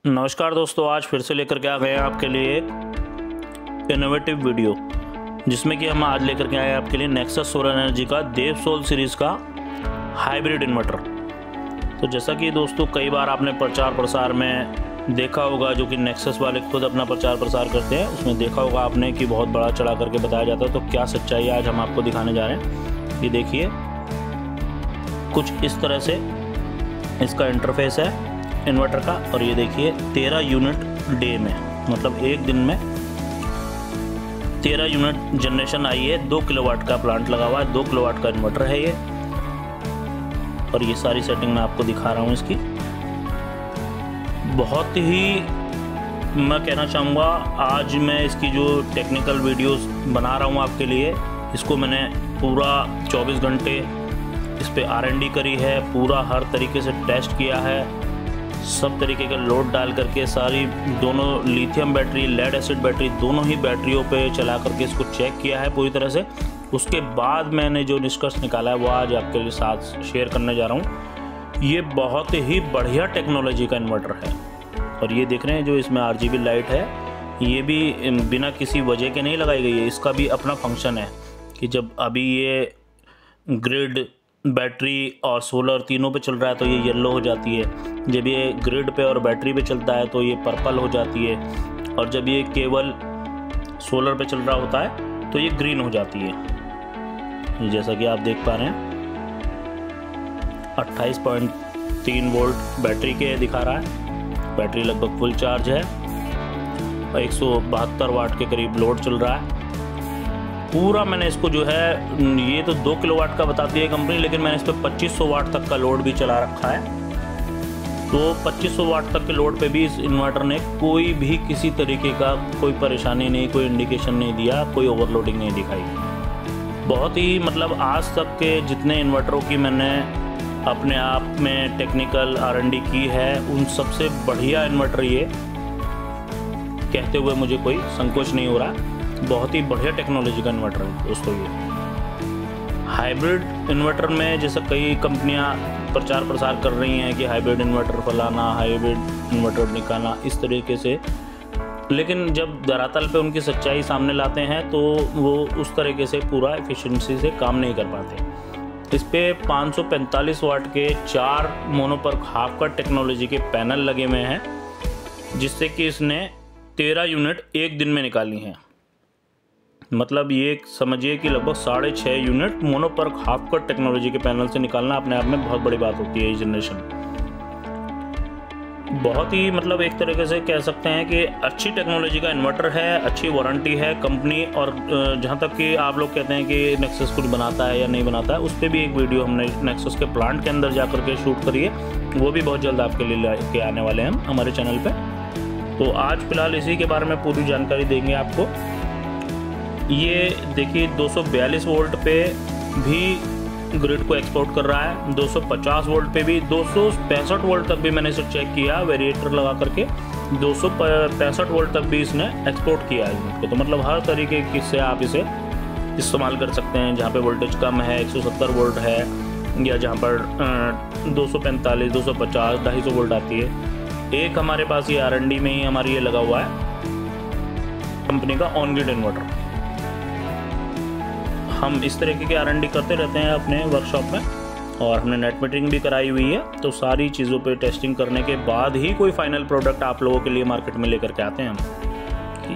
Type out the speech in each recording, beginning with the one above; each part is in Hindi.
नमस्कार दोस्तों, आज फिर से लेकर के आ गए हैं आपके लिए इनोवेटिव वीडियो, जिसमें कि हम आज लेकर के आए हैं आपके लिए नेक्सस सोलर एनर्जी का देव सोल सीरीज़ का हाइब्रिड इन्वर्टर। तो जैसा कि दोस्तों कई बार आपने प्रचार प्रसार में देखा होगा, जो कि नेक्सस वाले खुद अपना प्रचार प्रसार करते हैं, उसमें देखा होगा आपने कि बहुत बड़ा चढ़ा करके बताया जाता है। तो क्या सच्चाई आज हम आपको दिखाने जा रहे हैं। ये देखिए, कुछ इस तरह से इसका इंटरफेस है इन्वर्टर का। और ये देखिए 13 यूनिट डे में, मतलब एक दिन में 13 यूनिट जनरेशन आई है। 2 किलोवाट का प्लांट लगा हुआ है, 2 किलोवाट का इन्वर्टर है ये। और ये सारी सेटिंग मैं आपको दिखा रहा हूँ इसकी। बहुत ही मैं कहना चाहूँगा, आज मैं इसकी जो टेक्निकल वीडियोस बना रहा हूँ आपके लिए, इसको मैंने पूरा 24 घंटे इस पर R&D करी है, पूरा हर तरीके से टेस्ट किया है, सब तरीके का लोड डाल करके सारी दोनों lithium battery, lead acid battery, दोनों ही बैटरियों पे चला करके इसको चेक किया है पूरी तरह से। उसके बाद मैंने जो निष्कर्ष निकाला है वो आज आपके लिए साथ शेयर करने जा रहा हूँ। ये बहुत ही बढ़िया टेक्नोलॉजी का इन्वर्टर है। और ये देख रहे हैं जो इसमें RGB लाइट है, ये भी बिना किसी वजह के नहीं लगाई गई है। इसका भी अपना फंक्शन है कि जब अभी ये ग्रिड, बैटरी और सोलर तीनों पे चल रहा है तो ये येलो हो जाती है। जब ये ग्रिड पे और बैटरी पे चलता है तो ये पर्पल हो जाती है। और जब ये केवल सोलर पे चल रहा होता है तो ये ग्रीन हो जाती है। जैसा कि आप देख पा रहे हैं 28.3 वोल्ट बैटरी के दिखा रहा है। बैटरी लगभग फुल चार्ज है। 172 वाट के करीब लोड चल रहा है पूरा। मैंने इसको जो है, ये तो 2 किलोवाट का बताती है कंपनी, लेकिन मैंने इस पर 2500 वाट तक का लोड भी चला रखा है। तो 2500 वाट तक के लोड पे भी इस इन्वर्टर ने कोई भी किसी तरीके का कोई परेशानी नहीं, कोई इंडिकेशन नहीं दिया, कोई ओवरलोडिंग नहीं दिखाई। बहुत ही मतलब आज तक के जितने इन्वर्टरों की मैंने अपने आप में टेक्निकल R&D की है, उन सबसे बढ़िया इन्वर्टर ये कहते हुए मुझे कोई संकोच नहीं हो रहा। बहुत ही बढ़िया टेक्नोलॉजी का इन्वर्टर है दोस्तों ये। हाइब्रिड इन्वर्टर में जैसे कई कंपनियां प्रचार प्रसार कर रही हैं कि हाइब्रिड इन्वर्टर फलाना, हाइब्रिड इन्वर्टर निकालना, इस तरीके से, लेकिन जब धरातल पे उनकी सच्चाई सामने लाते हैं तो वो उस तरीके से पूरा एफिशिएंसी से काम नहीं कर पाते। इस पे 545 वाट के 4 मोनोपर्क हाफ कट टेक्नोलॉजी के पैनल लगे हुए हैं, जिससे कि इसने 13 यूनिट एक दिन में निकाली हैं। मतलब ये समझिए कि लगभग 6.5 unit mono PERC half cut technology के पैनल से निकालना अपने आप में बहुत बड़ी बात होती है। इस जनरेशन बहुत ही मतलब एक तरीके से कह सकते हैं कि अच्छी टेक्नोलॉजी का इन्वर्टर है, अच्छी वारंटी है कंपनी। और जहाँ तक कि आप लोग कहते हैं कि नेक्सस कुछ बनाता है या नहीं बनाता है, उस पर भी एक वीडियो हमने नेक्सस के प्लांट के अंदर जा करके शूट करी है, वो भी बहुत जल्द आपके लिए लेके आने वाले हैं हम हमारे चैनल पर। तो आज फिलहाल इसी के बारे में पूरी जानकारी देंगे आपको। ये देखिए 242 वोल्ट पे भी ग्रिड को एक्सपोर्ट कर रहा है, 250 वोल्ट पे भी, 265 वोल्ट तक भी मैंने इसे चेक किया वेरिएटर लगा करके, 265 वोल्ट तक भी इसने एक्सपोर्ट किया है यूनिट को। तो मतलब हर तरीके से आप इसे इस्तेमाल कर सकते हैं। जहाँ पे वोल्टेज कम है, 170 वोल्ट है, या जहाँ पर 245, 250, 250 वोल्ट आती है। एक हमारे पास ये R&D में ही हमारी ये लगा हुआ है कंपनी का ऑन ग्रिड इन्वर्टर। हम इस तरीके के R&D करते रहते हैं अपने वर्कशॉप में, और हमने नेट मीटरिंग भी कराई हुई है। तो सारी चीज़ों पे टेस्टिंग करने के बाद ही कोई फाइनल प्रोडक्ट आप लोगों के लिए मार्केट में लेकर के आते हैं हम।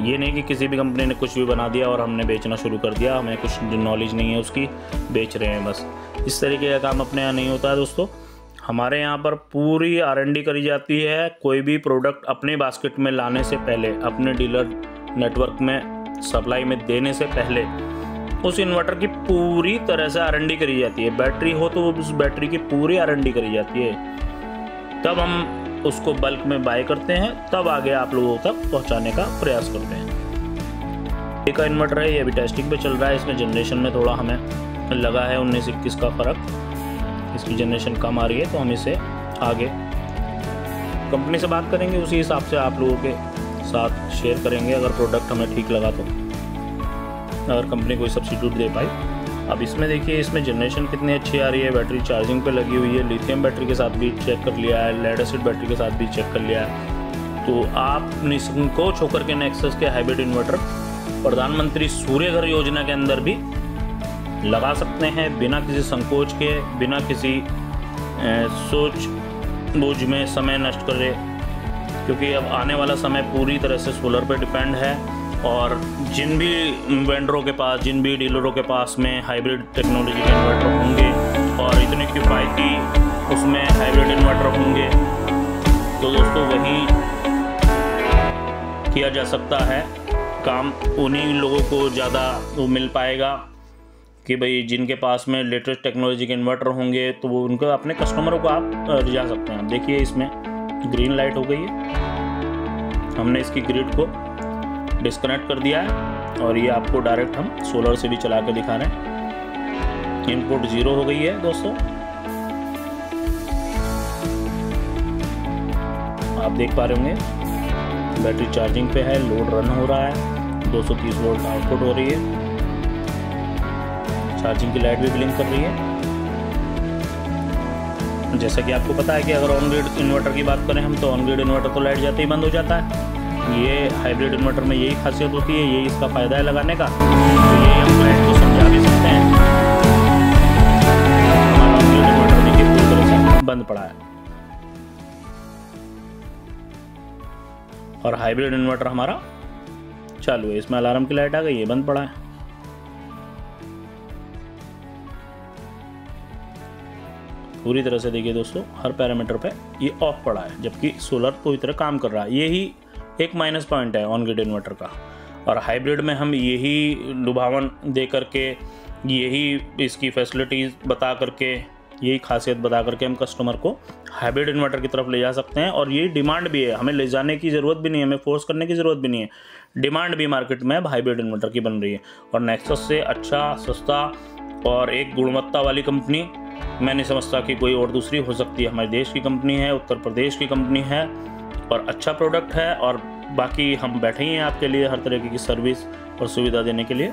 ये नहीं कि किसी भी कंपनी ने कुछ भी बना दिया और हमने बेचना शुरू कर दिया, हमें कुछ नॉलेज नहीं है उसकी, बेच रहे हैं बस। इस तरीके का काम अपने यहाँ नहीं होता है दोस्तों। हमारे यहाँ पर पूरी R&D करी जाती है। कोई भी प्रोडक्ट अपने बास्केट में लाने से पहले, अपने डीलर नेटवर्क में सप्लाई में देने से पहले उस इन्वर्टर की पूरी तरह से R&D करी जाती है। बैटरी हो तो उस बैटरी की पूरी R&D करी जाती है। तब हम उसको बल्क में बाय करते हैं, तब आगे आप लोगों तक पहुंचाने का प्रयास करते हैं। एक इन्वर्टर है, ये अभी टेस्टिंग पे चल रहा है। इसमें जनरेशन में थोड़ा हमें लगा है 19-21 का फ़र्क, इसकी जनरेशन कम आ रही है। तो हम इसे आगे कंपनी से बात करेंगे, उसी हिसाब से आप लोगों के साथ शेयर करेंगे अगर प्रोडक्ट हमें ठीक लगा तो, अगर कंपनी कोई सब्सिट्यूट दे पाई। अब इसमें देखिए, इसमें जनरेशन कितनी अच्छी आ रही है। बैटरी चार्जिंग पे लगी हुई है, लिथियम बैटरी के साथ भी चेक कर लिया है, लेड एसिड बैटरी के साथ भी चेक कर लिया है। तो आप निसंकोच होकर के नेक्सस के हाइब्रिड इन्वर्टर प्रधानमंत्री सूर्य घर योजना के अंदर भी लगा सकते हैं, बिना किसी संकोच के, बिना किसी सोच बूझ में समय नष्ट करे, क्योंकि अब आने वाला समय पूरी तरह से सोलर पर डिपेंड है। और जिन भी वेंडरों के पास, जिन भी डीलरों के पास में हाइब्रिड टेक्नोलॉजी के इन्वर्टर होंगे और इतने किफ़ायती उसमें हाइब्रिड इन्वर्टर होंगे, तो दोस्तों वही किया जा सकता है काम। उन्हीं लोगों को ज़्यादा वो मिल पाएगा कि भाई जिनके पास में लेटेस्ट टेक्नोलॉजी के इन्वर्टर होंगे, तो वो उनको अपने कस्टमरों को आप रिझा सकते हैं। देखिए इसमें ग्रीन लाइट हो गई है, हमने इसकी ग्रिड को डिस्कनेक्ट कर दिया है और ये आपको डायरेक्ट हम सोलर से भी चला के दिखा रहे हैं। इनपुट 0 हो गई है दोस्तों, आप देख पा रहे होंगे। बैटरी चार्जिंग पे है, लोड रन हो रहा है, 230 वोल्ट आउटपुट हो रही है, चार्जिंग की लाइट भी ब्लिंक कर रही है। जैसा कि आपको पता है कि अगर ऑन ग्रिड इन्वर्टर की बात करें हम, तो ऑन ग्रिड इन्वर्टर तो लाइट जाते ही बंद हो जाता है। ये हाइब्रिड इन्वर्टर में यही खासियत होती है, यही इसका फ़ायदा है लगाने का। तो यही हम क्लाइंट को समझा भी सकते हैं। हमारा ऑन ग्रिड इन्वर्टर देखिए पूरी तरह से बंद पड़ा है और हाइब्रिड इन्वर्टर हमारा चालू है। इसमें अलार्म की लाइट आ गई है, बंद पड़ा है। पूरी तरह से देखिए दोस्तों, हर पैरामीटर पे ये ऑफ पड़ा है, जबकि सोलर पूरी तरह काम कर रहा है। यही एक माइनस पॉइंट है ऑन ग्रिड इन्वर्टर का। और हाइब्रिड में हम यही लुभावन दे करके, यही इसकी फैसिलिटीज़ बता करके, यही खासियत बता करके हम कस्टमर को हाइब्रिड इन्वर्टर की तरफ ले जा सकते हैं। और यही डिमांड भी है, हमें ले जाने की ज़रूरत भी नहीं है, हमें फोर्स करने की ज़रूरत भी नहीं है। डिमांड भी मार्केट में अब हाइब्रिड इन्वर्टर की बन रही है। और नेक्सस से अच्छा, सस्ता और एक गुणवत्ता वाली कंपनी मैं नहीं समझता कि कोई और दूसरी हो सकती है। हमारे देश की कंपनी है, उत्तर प्रदेश की कंपनी है और अच्छा प्रोडक्ट है। और बाकी हम बैठे ही हैं आपके लिए हर तरीके की सर्विस और सुविधा देने के लिए।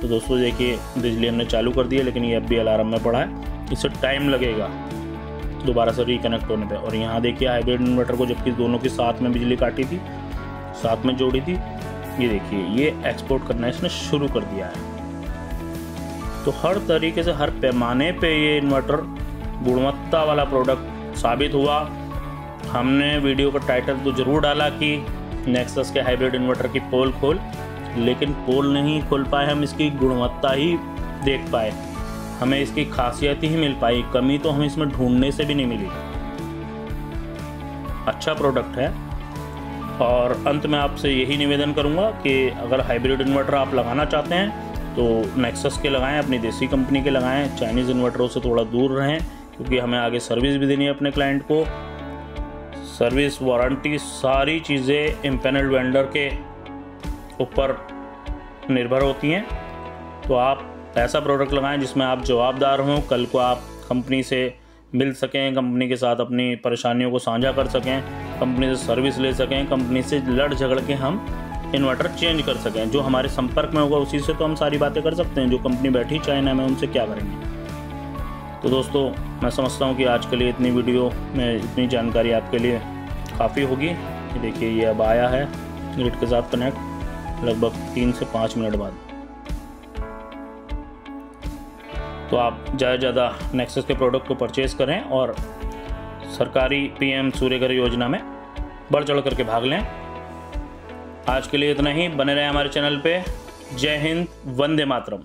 तो दोस्तों देखिए, बिजली हमने चालू कर दी है, लेकिन ये अब भी अलार्म में पड़ा है, इससे टाइम लगेगा दोबारा से रिकनेक्ट होने पे। और यहाँ देखिए हाइब्रिड इन्वर्टर को, जबकि दोनों की साथ में बिजली काटी थी, साथ में जोड़ी थी, ये देखिए ये एक्सपोर्ट करना इसने शुरू कर दिया है। तो हर तरीके से, हर पैमाने पे ये इन्वर्टर गुणवत्ता वाला प्रोडक्ट साबित हुआ। हमने वीडियो का टाइटल तो ज़रूर डाला कि नेक्सस के हाइब्रिड इन्वर्टर की पोल खोल, लेकिन पोल नहीं खोल पाए हम, इसकी गुणवत्ता ही देख पाए, हमें इसकी खासियत ही मिल पाई। कमी तो हमें इसमें ढूंढने से भी नहीं मिली। अच्छा प्रोडक्ट है। और अंत में आपसे यही निवेदन करूंगा कि अगर हाइब्रिड इन्वर्टर आप लगाना चाहते हैं तो नेक्सस के लगाएं, अपनी देसी कंपनी के लगाएं। चाइनीज़ इन्वर्टरों से थोड़ा दूर रहें, क्योंकि हमें आगे सर्विस भी देनी है अपने क्लाइंट को। सर्विस, वारंटी, सारी चीज़ें इम्पैनल्ड वेंडर के ऊपर निर्भर होती हैं। तो आप ऐसा प्रोडक्ट लगाएं जिसमें आप जवाबदार हों, कल को आप कंपनी से मिल सकें, कंपनी के साथ अपनी परेशानियों को साझा कर सकें, कंपनी से सर्विस ले सकें, कंपनी से लड़ झगड़ के हम इन्वर्टर चेंज कर सकें। जो हमारे संपर्क में होगा उसी से तो हम सारी बातें कर सकते हैं। जो कंपनी बैठी चाइना में, उनसे क्या करेंगे। तो दोस्तों मैं समझता हूँ कि आज के लिए इतनी वीडियो में इतनी जानकारी आपके लिए काफ़ी होगी। ये देखिए ये अब आया है ग्रिड के साथ कनेक्ट लगभग 3 से 5 मिनट बाद। तो आप ज़्यादा से ज़्यादा नेक्सस के प्रोडक्ट को परचेज़ करें और सरकारी PM सूर्य घर योजना में बढ़ चढ़ करके भाग लें। आज के लिए इतना ही। बने रहें हमारे चैनल पे। जय हिंद, वंदे मातरम।